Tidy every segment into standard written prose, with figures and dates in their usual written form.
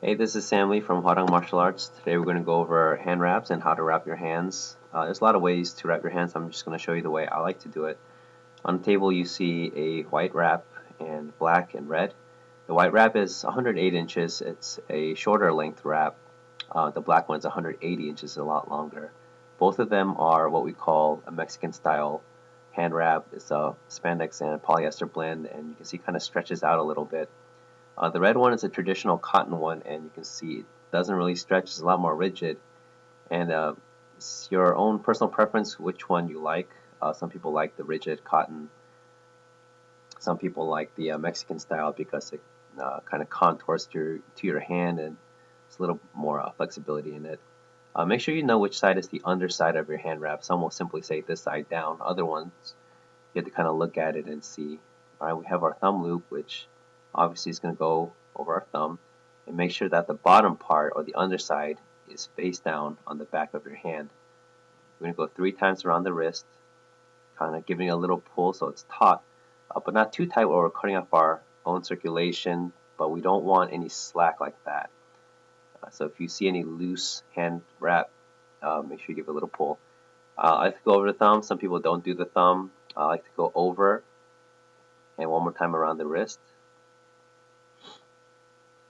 Hey, this is Sam Lee from Hwarang Martial Arts. Today we're going to go over hand wraps and how to wrap your hands. There's a lot of ways to wrap your hands. I'm just going to show you the way I like to do it. On the table you see a white wrap and black and red. The white wrap is 108 inches. It's a shorter length wrap. The black one is 180 inches, a lot longer. Both of them are what we call a Mexican style hand wrap. It's a spandex and polyester blend, and you can see it kind of stretches out a little bit. The red one is a traditional cotton one, and you can see it doesn't really stretch. It's a lot more rigid, and it's your own personal preference which one you like. Some people like the rigid cotton. Some people like the Mexican style because it kind of contours to your hand, and it's a little more flexibility in it. Make sure you know which side is the underside of your hand wrap. Some will simply say this side down. Other ones, you have to kind of look at it and see. All right, we have our thumb loop, which obviously is going to go over our thumb, and make sure that the bottom part or the underside is face down on the back of your hand. We're going to go 3 times around the wrist, kind of giving it a little pull so it's taut, but not too tight where we're cutting off our own circulation, but we don't want any slack like that. So if you see any loose hand wrap, make sure you give it a little pull. I like to go over the thumb. Some people don't do the thumb. I like to go over and one more time around the wrist,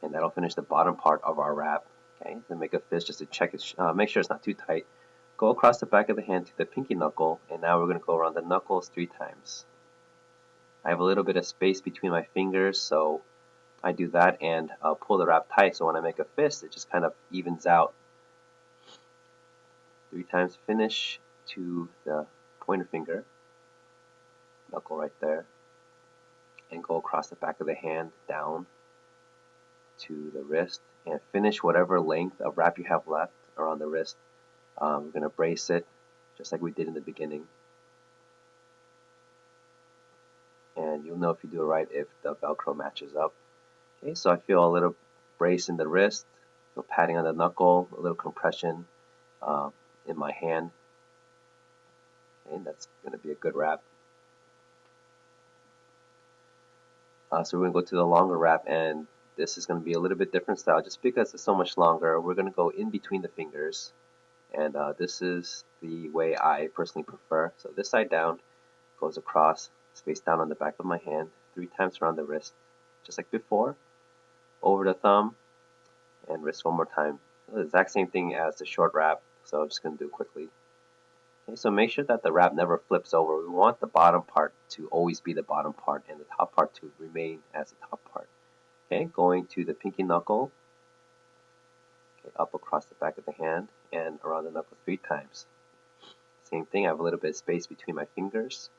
and that'll finish the bottom part of our wrap. Okay, then make a fist just to check it, make sure it's not too tight. Go across the back of the hand to the pinky knuckle, and now we're going to go around the knuckles 3 times. I have a little bit of space between my fingers, so I do that and pull the wrap tight, so when I make a fist, it just kind of evens out. 3 times finish to the pointer finger, knuckle right there, and go across the back of the hand down to the wrist, and finish whatever length of wrap you have left around the wrist. We're going to brace it just like we did in the beginning, and you'll know if you do it right if the Velcro matches up. Okay, so I feel a little brace in the wrist, a little padding on the knuckle, a little compression in my hand, and that's going to be a good wrap. So we're going to go to the longer wrap, and this is going to be a little bit different style just because it's so much longer. We're going to go in between the fingers, and this is the way I personally prefer. So this side down goes across, space down on the back of my hand, 3 times around the wrist, just like before, over the thumb, and wrist one more time. The exact same thing as the short wrap, so I'm just going to do it quickly. Okay, so make sure that the wrap never flips over. We want the bottom part to always be the bottom part and the top part to remain as the top part. Okay, going to the pinky knuckle, okay, up across the back of the hand and around the knuckle 3 times. Same thing, I have a little bit of space between my fingers,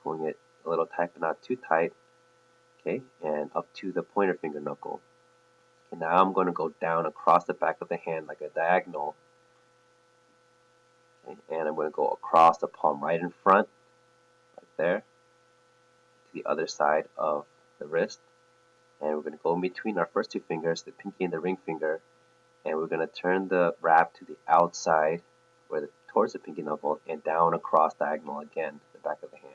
pulling it a little tight but not too tight, okay, and up to the pointer finger knuckle. Okay, now I'm going to go down across the back of the hand like a diagonal, okay, and I'm going to go across the palm right in front, right there, to the other side of the wrist, and we're going to go in between our first 2 fingers, the pinky and the ring finger, and we're going to turn the wrap to the outside, towards the pinky knuckle, and down across diagonal again, the back of the hand.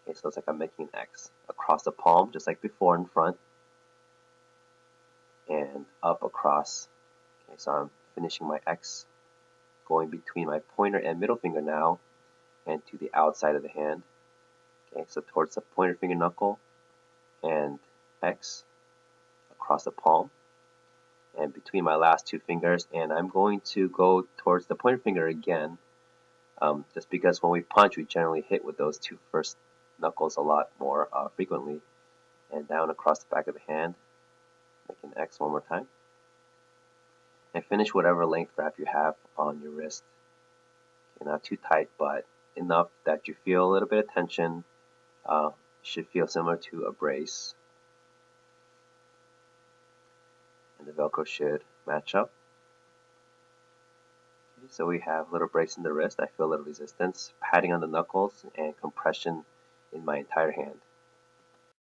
Okay, so it's like I'm making an X across the palm, just like before in front, and up across. Okay, so I'm finishing my X, going between my pointer and middle finger now, and to the outside of the hand. Okay, so towards the pointer finger knuckle, and X across the palm, and between my last 2 fingers, and I'm going to go towards the pointer finger again, just because when we punch we generally hit with those 2 first knuckles a lot more frequently, and down across the back of the hand, make an X one more time, and finish whatever length wrap you have on your wrist. Okay, not too tight, but enough that you feel a little bit of tension. Should feel similar to a brace, and the Velcro should match up. Okay, so we have a little brace in the wrist. I feel a little resistance, padding on the knuckles, and compression in my entire hand.